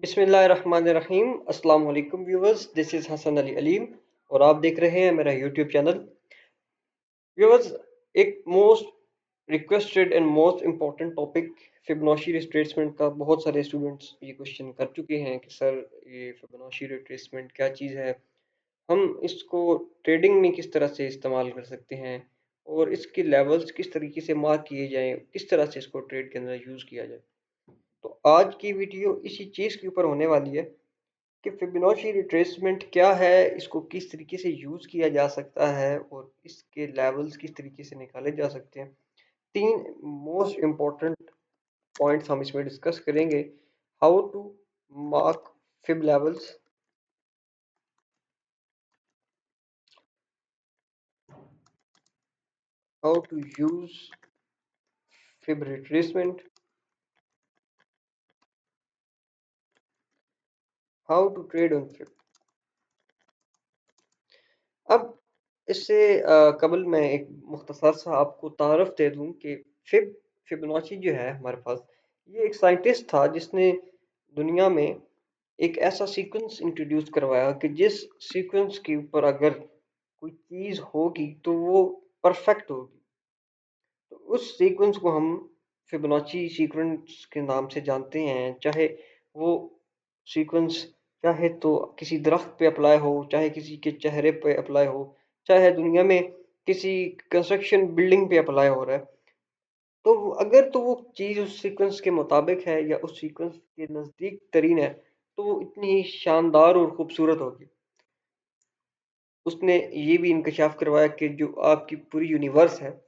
बिस्मिल्लाहिर्रहमानिर्रहीम। अस्सलाम वालेकुम viewers, this is Hasan Ali Aleem और आप देख रहे हैं मेरा यूट्यूब चैनल। व्यूवर्स, एक most requested and most important topic Fibonacci retracement का बहुत सारे स्टूडेंट्स ये क्वेश्चन कर चुके हैं कि सर ये फिबोनाची रिट्रेसमेंट क्या चीज़ है, हम इसको ट्रेडिंग में किस तरह से इस्तेमाल कर सकते हैं और इसके लेवल्स किस तरीके से मार्क किए जाएं, किस तरह से इसको ट्रेड के अंदर यूज़ किया जाए। तो आज की वीडियो इसी चीज़ के ऊपर होने वाली है कि फिबोनाची रिट्रेसमेंट क्या है, इसको किस तरीके से यूज़ किया जा सकता है और इसके लेवल्स किस तरीके से निकाले जा सकते हैं। तीन मोस्ट इम्पोर्टेंट पॉइंट्स हम इसमें डिस्कस करेंगे। How to mark fib levels, how to use fib retracement, how to trade on fib. अब इससे कबल मैं एक मुख्तसर सा आपको तारफ़ दे दूं कि फिबोनाची जो है हमारे पास, ये एक साइंटिस्ट था जिसने दुनिया में एक ऐसा सीक्वेंस इंट्रोड्यूस करवाया कि जिस सीक्वेंस के ऊपर अगर कोई चीज़ होगी तो वो परफेक्ट होगी। तो उस सीक्वेंस को हम फिबोनाची सीक्वेंस के नाम से जानते हैं। चाहे वो सीक्वेंस चाहे तो किसी दरख्त पे अप्लाई हो, चाहे किसी के चेहरे पे अप्लाई हो, चाहे दुनिया में किसी कंस्ट्रक्शन बिल्डिंग पे अप्लाई हो रहा है, तो अगर तो वो चीज़ उस सीक्वेंस के मुताबिक है या उस सीक्वेंस के नज़दीक तरीन है, तो वो इतनी ही शानदार और खूबसूरत होगी। उसने ये भी इंकशाफ करवाया कि जो आपकी पूरी यूनिवर्स है,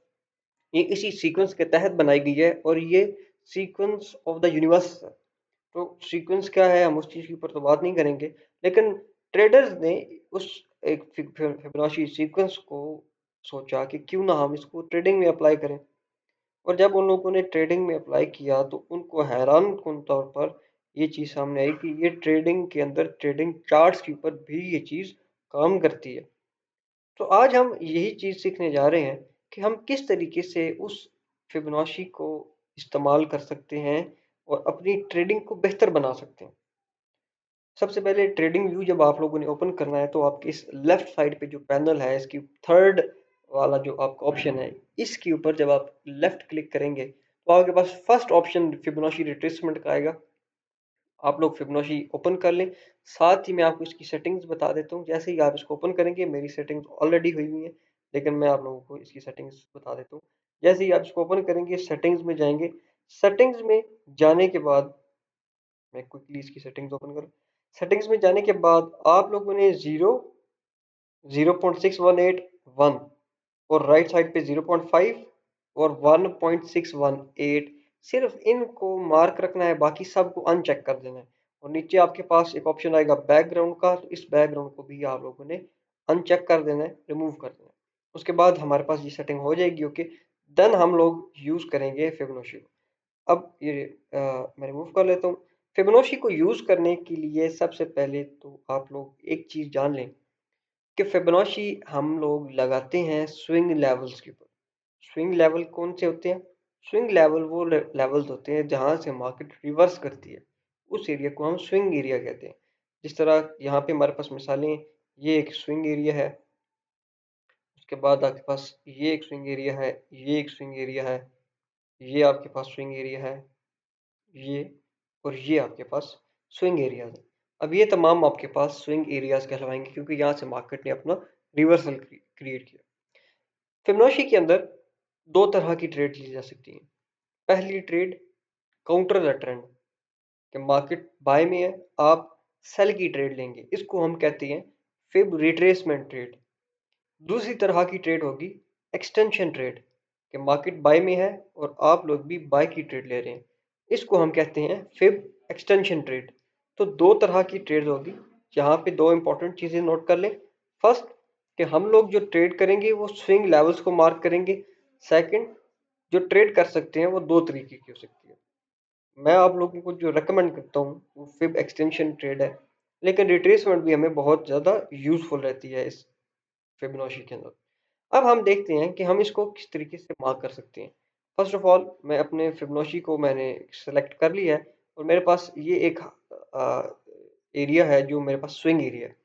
ये इसी सीक्वेंस के तहत बनाई गई है और ये सीक्वेंस ऑफ द यूनिवर्स है। तो सीक्वेंस क्या है, हम उस चीज़ के ऊपर तो बात नहीं करेंगे, लेकिन ट्रेडर्स ने उस एक फिबोनाची सीक्वेंस को सोचा कि क्यों ना हम इसको ट्रेडिंग में अप्लाई करें। और जब उन लोगों ने ट्रेडिंग में अप्लाई किया तो उनको हैरान कुन तौर पर ये चीज़ सामने आई कि ये ट्रेडिंग के अंदर, ट्रेडिंग चार्ट्स के ऊपर भी ये चीज़ काम करती है। तो आज हम यही चीज़ सीखने जा रहे हैं कि हम किस तरीके से उस फिबोनाची को इस्तेमाल कर सकते हैं और अपनी ट्रेडिंग को बेहतर बना सकते हैं। सबसे पहले ट्रेडिंग व्यू जब आप लोगों ने ओपन करना है तो आपके इस लेफ्ट साइड पे जो पैनल है, इसकी थर्ड वाला जो आपका ऑप्शन है, इसके ऊपर जब आप लेफ्ट क्लिक करेंगे तो आपके पास फर्स्ट ऑप्शन फिबोनाची रिट्रेसमेंट का आएगा। आप लोग फिबोनाची ओपन कर लें। साथ ही मैं आपको इसकी सेटिंग्स बता देता हूँ। जैसे ही आप इसको ओपन करेंगे, मेरी सेटिंग्स ऑलरेडी हुई हुई है, लेकिन मैं आप लोगों को इसकी सेटिंग्स बता देता हूँ। जैसे ही आप इसको ओपन करेंगे, सेटिंग्स में जाएंगे। सेटिंग्स में जाने के बाद मैं क्विकली इसकी सेटिंग्स ओपन करूँ। सेटिंग्स में जाने के बाद आप लोगों ने 0.6181 और राइट साइड पे 0.5 और 1.618, सिर्फ इनको मार्क रखना है, बाकी सबको अनचेक कर देना है। और नीचे आपके पास एक ऑप्शन आएगा बैकग्राउंड का, तो इस बैकग्राउंड को भी आप लोगों ने अनचेक कर देना है, रिमूव कर देना है। उसके बाद हमारे पास ये सेटिंग हो जाएगी। ओके, देन हम लोग यूज करेंगे फिबोनाची को। अब ये मैं रिमूव कर लेता हूँ। फिबोनाची को यूज करने के लिए सबसे पहले तो आप लोग एक चीज जान लें कि फिबोनाची हम लोग लगाते हैं स्विंग लेवल्स के ऊपर। स्विंग लेवल कौन से होते हैं? स्विंग लेवल वो लेवल्स होते हैं जहां से मार्केट रिवर्स करती है, उस एरिया को हम स्विंग एरिया कहते हैं। जिस तरह यहाँ पे हमारे पास मिसालें, ये एक स्विंग एरिया है, उसके बाद आपके पास ये एक स्विंग एरिया है, ये एक स्विंग एरिया है, ये आपके पास स्विंग एरिया है, ये और ये आपके पास स्विंग एरियाज है। अब ये तमाम आपके पास स्विंग एरियाज कहलाएंगे क्योंकि यहाँ से मार्केट ने अपना रिवर्सल क्रिएट किया। फिबोनाची के अंदर दो तरह की ट्रेड ली जा सकती है। पहली ट्रेड काउंटर द ट्रेंड, कि मार्केट बाय में है, आप सेल की ट्रेड लेंगे, इसको हम कहते हैं फिब रिट्रेसमेंट ट्रेड। दूसरी तरह की ट्रेड होगी एक्सटेंशन ट्रेड, कि मार्केट बाय में है और आप लोग भी बाय की ट्रेड ले रहे हैं, इसको हम कहते हैं फिब एक्सटेंशन ट्रेड। तो दो तरह की ट्रेड होगी। यहाँ पे दो इंपॉर्टेंट चीज़ें नोट कर लें। फर्स्ट, कि हम लोग जो ट्रेड करेंगे वो स्विंग लेवल्स को मार्क करेंगे। सेकंड, जो ट्रेड कर सकते हैं वो दो तरीके की हो सकती है। मैं आप लोगों को जो रेकमेंड करता हूँ वो फिब एक्सटेंशन ट्रेड है, लेकिन रिट्रेसमेंट भी हमें बहुत ज़्यादा यूजफुल रहती है इस फिबोनाची के अंदर। अब हम देखते हैं कि हम इसको किस तरीके से मार्क कर सकते हैं। फर्स्ट ऑफ ऑल, मैं अपने फिबोनाची को मैंने सेलेक्ट कर लिया है और मेरे पास ये एक एरिया है जो मेरे पास स्विंग एरिया है।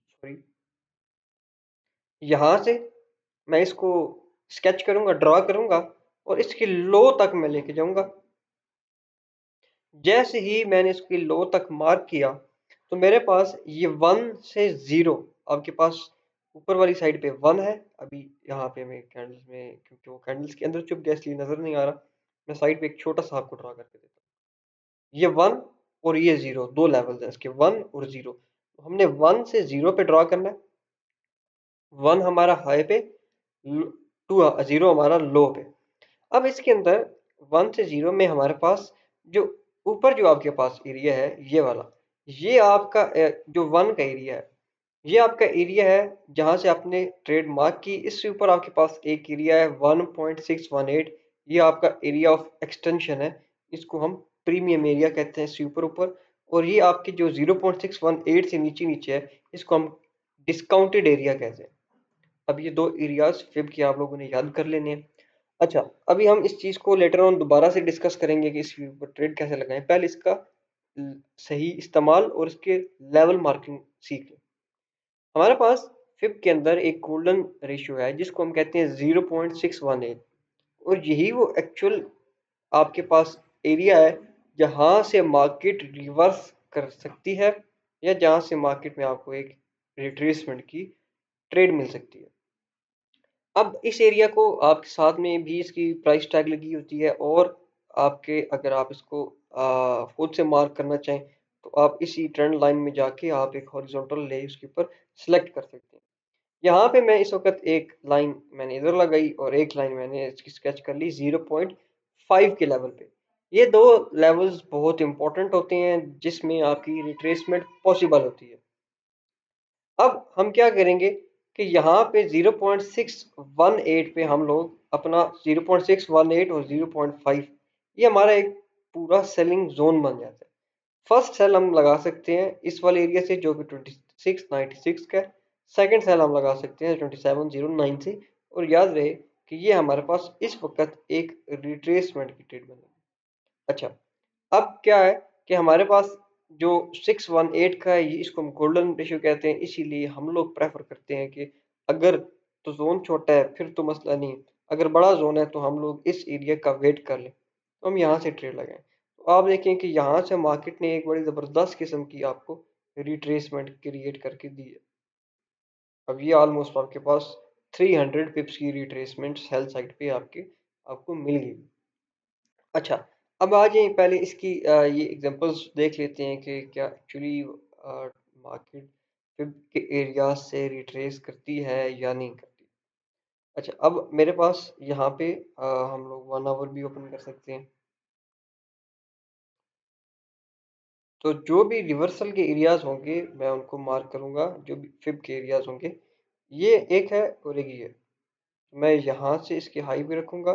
सॉरी, यहाँ से मैं इसको स्केच करूंगा, ड्रॉ करूंगा और इसकी लो तक मैं लेके जाऊंगा। जैसे ही मैंने इसकी लो तक मार्क किया तो मेरे पास ये 1 से 0 आपके पास ऊपर वाली साइड पे 1 है। अभी यहाँ पे मैं कैंडल्स में, क्योंकि वो कैंडल्स के अंदर चुप गया इसलिए नजर नहीं आ रहा, मैं साइड पे एक छोटा सा आपको ड्रा करके देता हूँ। ये 1 और ये 0, दो लेवल्स हैं इसके, 1 और 0। तो हमने 1 से 0 पे ड्रा करना है। 1 हमारा हाई पे, 0 हमारा लो पे। अब इसके अंदर 1 से 0 में हमारे पास जो ऊपर जो आपके पास एरिया है ये वाला, ये आपका जो 1 का एरिया है, ये आपका एरिया है जहां से आपने ट्रेड मार्क की। इससे ऊपर आपके पास एक एरिया है 1.618, ये आपका एरिया ऑफ एक्सटेंशन है। इसको हम प्रीमियम एरिया कहते हैं इससे ऊपर ऊपर। और ये आपके जो 0.618 से नीचे नीचे है, इसको हम डिस्काउंटेड एरिया कहते हैं। अब ये दो एरियाज फिब के आप लोगों ने याद कर लेने हैं। अच्छा, अभी हम इस चीज़ को लेटर ऑन दोबारा से डिस्कस करेंगे कि इस पर ट्रेड कैसे लगाएं। पहले इसका सही इस्तेमाल और इसके लेवल मार्किंग सीख लें। हमारे पास फिब के अंदर एक गोल्डन रेशियो है जिसको हम कहते हैं 0.618, और यही वो एक्चुअल आपके पास एरिया है जहां से मार्केट रिवर्स कर सकती है, या जहां से मार्केट में आपको एक रिट्रेसमेंट की ट्रेड मिल सकती है। अब इस एरिया को आपके साथ में भी इसकी प्राइस टैग लगी होती है, और आपके अगर आप इसको खुद से मार्क करना चाहें तो आप इसी ट्रेंड लाइन में जाके आप एक हॉरिजॉन्टल ले उसके ऊपर सेलेक्ट कर सकते हैं। यहाँ पे मैं इस वक्त एक लाइन मैंने इधर लगाई और एक लाइन मैंने इसकी स्केच कर ली 0.5 के लेवल पे। ये दो लेवल्स बहुत इंपॉर्टेंट होते हैं जिसमें आपकी रिट्रेसमेंट पॉसिबल होती है। अब हम क्या करेंगे कि यहाँ पे 0.618 पे हम लोग अपना 0.618 और 0.5, ये हमारा एक पूरा सेलिंग जोन बन जाता है। फर्स्ट सेल हम लगा सकते हैं इस वाले एरिया से जो कि 2696 का है। सेकेंड सेल हम लगा सकते हैं 2709 से। और याद रहे कि ये हमारे पास इस वक्त एक रिट्रेसमेंट की ट्रेड बनेगी। अच्छा, अब क्या है कि हमारे पास जो 618 का है, ये इसको हम गोल्डन रेशियो कहते हैं। इसीलिए हम लोग प्रेफर करते हैं कि अगर तो जोन छोटा है फिर तो मसला नहीं, अगर बड़ा जोन है तो हम लोग इस एरिया का वेट कर लें, तो हम यहाँ से ट्रेड लगाएं। तो आप देखें कि यहाँ से मार्केट ने एक बड़ी ज़बरदस्त किस्म की आपको रिट्रेसमेंट क्रिएट करके दी है। अब ये ऑलमोस्ट आपके पास 300 पिप्स की रिट्रेसमेंट सेल साइड पे आपको मिल गई। अच्छा, अब आ जाइए पहले इसकी ये एग्जांपल्स देख लेते हैं कि क्या एक्चुअली मार्केट फिब के एरिया से रिट्रेस करती है या नहीं करती। अच्छा, अब मेरे पास यहाँ पे हम लोग 1 आवर भी ओपन कर सकते हैं। तो जो भी रिवर्सल के एरियाज होंगे मैं उनको मार्क करूंगा, जो भी फिब के एरियाज होंगे। ये एक है और एक ये है। मैं यहाँ से इसकी हाई भी रखूंगा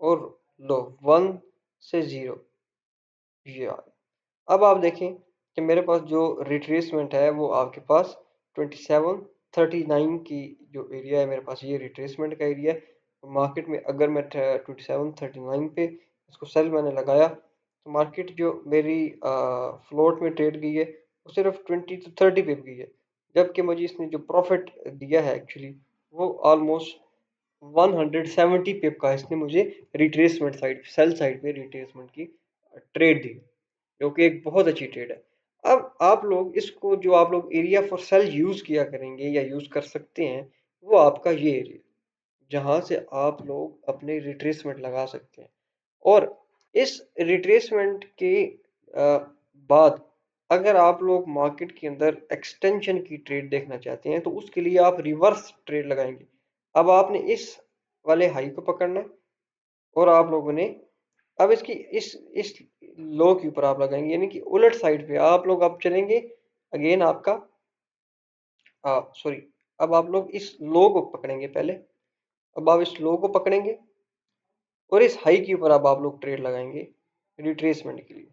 और लो 1 से 0, ये आ गया। अब आप देखें कि मेरे पास जो रिट्रेसमेंट है वो आपके पास 2739 की जो एरिया है, मेरे पास ये रिट्रेसमेंट का एरिया है। मार्केट में अगर मैं 2739 पे इसको सेल मैंने लगाया तो मार्केट जो मेरी फ्लोट में ट्रेड गई है वो सिर्फ 20 to 30 पे गई है। जबकि मुझे इसने जो प्रॉफिट दिया है एक्चुअली वो ऑलमोस्ट 170 पिप का इसने मुझे रिट्रेसमेंट साइड, सेल साइड पे रिट्रेसमेंट की ट्रेड दी, जो कि एक बहुत अच्छी ट्रेड है। अब आप लोग इसको, जो आप लोग एरिया फॉर सेल यूज किया करेंगे या यूज कर सकते हैं, वो आपका ये एरिया जहां से आप लोग अपने रिट्रेसमेंट लगा सकते हैं। और इस रिट्रेसमेंट के बाद अगर आप लोग मार्केट के अंदर एक्सटेंशन की ट्रेड देखना चाहते हैं तो उसके लिए आप रिवर्स ट्रेड लगाएंगे। अब आपने इस वाले हाई को पकड़ना है और आप लोगों ने अब इसकी इस लो के ऊपर आप लगाएंगे, यानी कि उलट साइड पे आप लोग अब चलेंगे। अगेन आपका सॉरी, अब आप लोग इस लो को पकड़ेंगे पहले। अब आप इस लो को पकड़ेंगे और इस हाई के ऊपर अब आप लोग ट्रेड लगाएंगे रिट्रेसमेंट के लिए।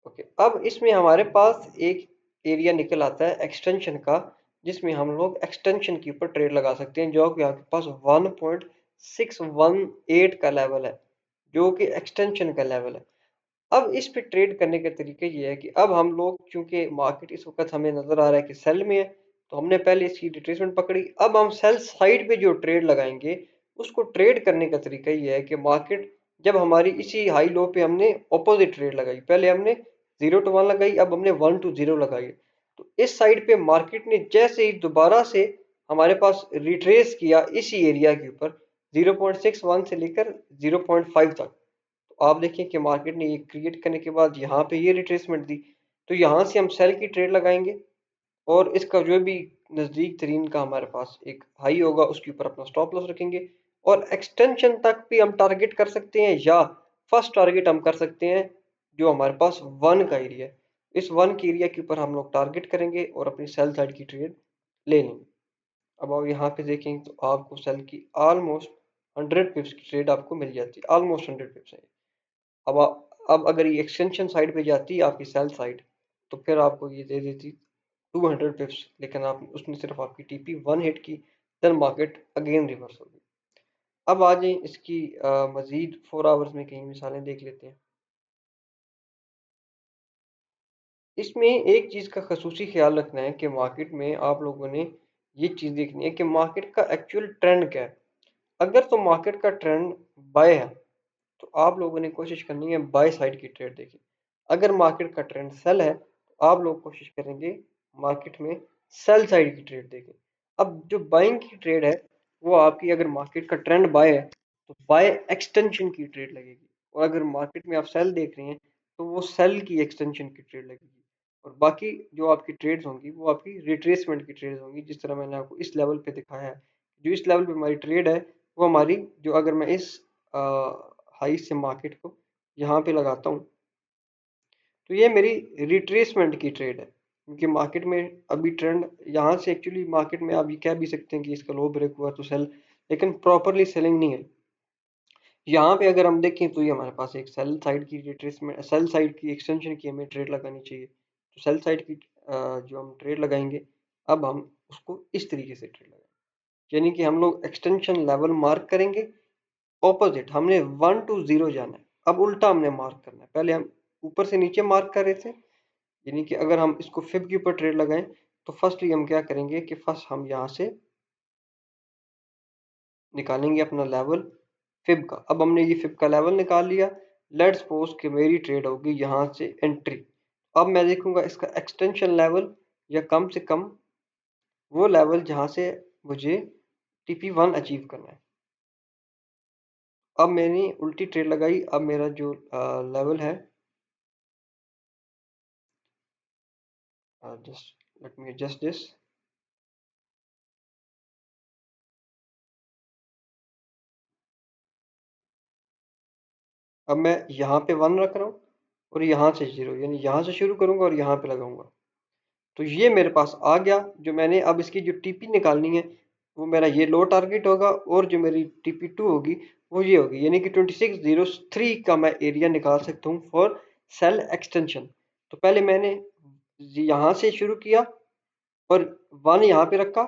ओके, अब इसमें हमारे पास एक एरिया निकल आता है एक्सटेंशन का, जिसमें हम लोग एक्सटेंशन के ऊपर ट्रेड लगा सकते हैं, जो कि आपके पास 1.618 का लेवल है। जो कि एक्सटेंशन का लेवल है। अब इस पे ट्रेड करने का तरीका ये है कि अब हम लोग, चूंकि मार्केट इस वक्त हमें नजर आ रहा है कि सेल में है, तो हमने पहले इसकी रिट्रेसमेंट पकड़ी। अब हम सेल साइड पे जो ट्रेड लगाएंगे, उसको ट्रेड करने का तरीका ये है कि मार्केट जब हमारी इसी हाई लो पे हमने ऑपोजिट ट्रेड लगाई, पहले हमने 0 to 1 लगाई, अब हमने 1 to 0 लगाई। तो इस साइड पे मार्केट ने जैसे ही दोबारा से हमारे पास रिट्रेस किया इसी एरिया के ऊपर 0.61 से लेकर 0.5 तक, तो आप देखें कि मार्केट ने ये क्रिएट करने के बाद यहाँ पे ये रिट्रेसमेंट दी, तो यहाँ से हम सेल की ट्रेड लगाएंगे और इसका जो भी नज़दीक तरीन का हमारे पास एक हाई होगा उसके ऊपर अपना स्टॉप लॉस रखेंगे। और एक्सटेंशन तक भी हम टारगेट कर सकते हैं, या फर्स्ट टारगेट हम कर सकते हैं जो हमारे पास 1 का एरिया है, इस 1 के एरिया के ऊपर हम लोग टारगेट करेंगे और अपनी सेल साइड की ट्रेड ले लेंगे। अब आप यहाँ पे देखें तो आपको सेल की ऑलमोस्ट 100 पिप्स की ट्रेड आपको मिल जाती है, ऑलमोस्ट 100 पिप्स है। अब अगर ये एक्सटेंशन साइड पे जाती है आपकी सेल साइड, तो फिर आपको ये दे देती 200 पिप्स, लेकिन आप उसने सिर्फ आपकी टीपी 1 हिट की, देन मार्केट अगेन रिवर्स होगी। अब आ जाए इसकी मजीद 4 आवर्स में कई मिसालें देख लेते हैं। इसमें एक चीज़ का खसूसी ख्याल रखना है कि मार्केट में आप लोगों ने ये चीज़ देखनी है कि मार्केट का एक्चुअल ट्रेंड क्या है। अगर तो मार्केट का ट्रेंड बाय है, तो आप लोगों ने कोशिश करनी है बाय साइड की ट्रेड देखी। अगर मार्केट का ट्रेंड सेल है, तो आप लोग कोशिश करेंगे मार्केट में सेल साइड की ट्रेड देखें। अब जो बाइंग की ट्रेड है, वो आपकी अगर मार्केट का ट्रेंड बाय है, तो बाय एक्सटेंशन की ट्रेड लगेगी। और अगर मार्केट में आप सेल देख रहे हैं, तो वो सेल की एक्सटेंशन की ट्रेड लगेगी। और बाकी जो आपकी ट्रेड्स होंगी वो आपकी रिट्रेसमेंट की ट्रेड्स होंगी, जिस तरह मैंने आपको इस लेवल पे दिखाया है। जो इस लेवल पे हमारी ट्रेड है, वो हमारी जो अगर मैं इस हाई से मार्केट को यहाँ पे लगाता हूँ, तो ये मेरी रिट्रेसमेंट की ट्रेड है, क्योंकि मार्केट में अभी ट्रेंड यहाँ से एक्चुअली मार्केट में आप ये कह भी सकते हैं कि इसका लो ब्रेक हुआ तो सेल, लेकिन प्रॉपरली सेलिंग नहीं है। यहाँ पे अगर हम देखें तो ये हमारे पास एक सेल साइड की रिट्रेसमेंट, सेल साइड की एक्सटेंशन की हमें ट्रेड लगानी चाहिए। तो सेल साइड की जो हम ट्रेड लगाएंगे, अब हम उसको इस तरीके से ट्रेड लगाएंगे, यानी कि हम लोग एक्सटेंशन लेवल मार्क करेंगे, ऑपोजिट हमने 1 to 0 जाना है। अब उल्टा हमने मार्क करना है, पहले हम ऊपर से नीचे मार्क कर रहे थे, यानी कि अगर हम इसको फिब के ऊपर ट्रेड लगाएं, तो फर्स्टली हम क्या करेंगे कि फर्स्ट हम यहाँ से निकालेंगे अपना लेवल फिब का। अब हमने ये फिब का लेवल निकाल लिया। लेट्स सपोज कि मेरी ट्रेड होगी यहाँ से एंट्री। अब मैं देखूंगा इसका एक्सटेंशन लेवल, या कम से कम वो लेवल जहाँ से मुझे TP1 अचीव करना है। अब मैंने उल्टी ट्रेड लगाई। अब मेरा जो लेवल है, just let me adjust this। अब मैं यहाँ पे 1 रख रहा हूँ और यहाँ से 0, यानी यहाँ से शुरू करूंगा और यहाँ पे लगाऊंगा। तो ये मेरे पास आ गया। जो मैंने अब इसकी जो टीपी निकालनी है, वो मेरा ये लो टारगेट होगा, और जो मेरी TP2 होगी वो ये होगी, यानी कि 2603 का मैं एरिया निकाल सकता हूँ फॉर सेल एक्सटेंशन। तो पहले मैंने यहाँ से शुरू किया और 1 यहाँ पे रखा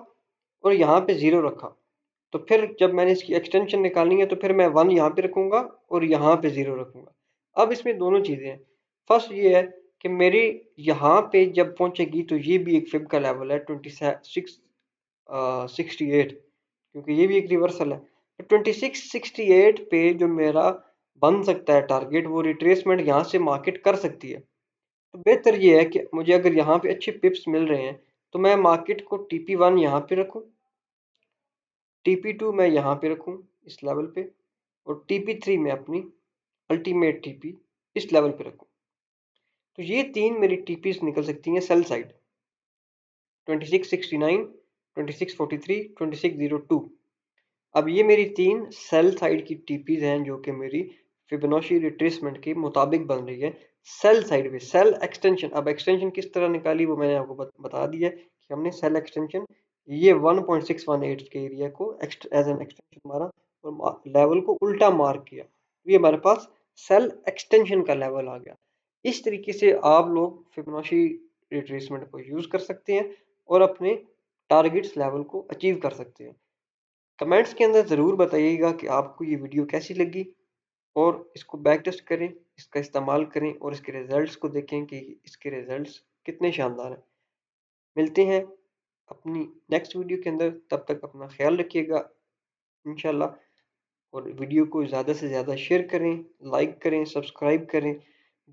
और यहाँ पे 0 रखा। तो फिर जब मैंने इसकी एक्सटेंशन निकालनी है, तो फिर मैं 1 यहाँ पे रखूंगा और यहाँ पे 0 रखूंगा। अब इसमें दोनों चीज़ें हैं। फर्स्ट ये है कि मेरी यहाँ पे जब पहुंचेगी, तो ये भी एक फिब का लेवल है 2668, क्योंकि ये भी एक रिवर्सल है। तो 2668 पे जो मेरा बन सकता है टारगेट, वो रिट्रेसमेंट यहाँ से मार्केट कर सकती है। तो बेहतर ये है कि मुझे अगर यहाँ पे अच्छे पिप्स मिल रहे हैं, तो मैं मार्केट को TP1 यहाँ पे रखूँ, TP2 मैं यहाँ पे रखूँ इस लेवल पे, और TP3 में अपनी अल्टीमेट TP इस लेवल पे रखूँ। तो ये तीन मेरी TPs निकल सकती हैं सेल साइड, 2669, 2643, 2602। अब ये मेरी तीन सेल साइड की टीपीज हैं, जो कि मेरी फिबोनाची रिट्रेसमेंट के मुताबिक बन रही है सेल साइड पे। सेल एक्सटेंशन, अब एक्सटेंशन किस तरह निकाली वो मैंने आपको बता दिया कि हमने सेल एक्सटेंशन ये 1.618 के एरिया को एज एन एक्सटेंशन मारा और लेवल को उल्टा मार्क किया, तो ये हमारे पास सेल एक्सटेंशन का लेवल आ गया। इस तरीके से आप लोग फिबोनाची रिट्रेसमेंट को यूज कर सकते हैं और अपने टारगेट्स लेवल को अचीव कर सकते हैं। कमेंट्स के अंदर ज़रूर बताइएगा कि आपको ये वीडियो कैसी लगी, और इसको बैक टेस्ट करें, इसका इस्तेमाल करें और इसके रिजल्ट्स को देखें कि इसके रिजल्ट्स कितने शानदार हैं। मिलते हैं अपनी नेक्स्ट वीडियो के अंदर, तब तक अपना ख्याल रखिएगा इंशाल्लाह। और वीडियो को ज़्यादा से ज़्यादा शेयर करें, लाइक करें, सब्सक्राइब करें।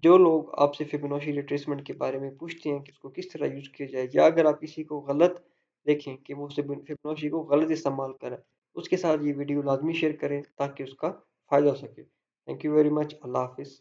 जो लोग आपसे फिबोनाची रिट्रेसमेंट के बारे में पूछते हैं कि उसको किस तरह यूज़ किया जाए, या अगर आप किसी को गलत देखें कि वो फिबोनाची को गलत इस्तेमाल करें, उसके साथ ये वीडियो लाजमी शेयर करें ताकि उसका फ़ायदा हो सके। Thank you very much. अल्लाह हाफिज़।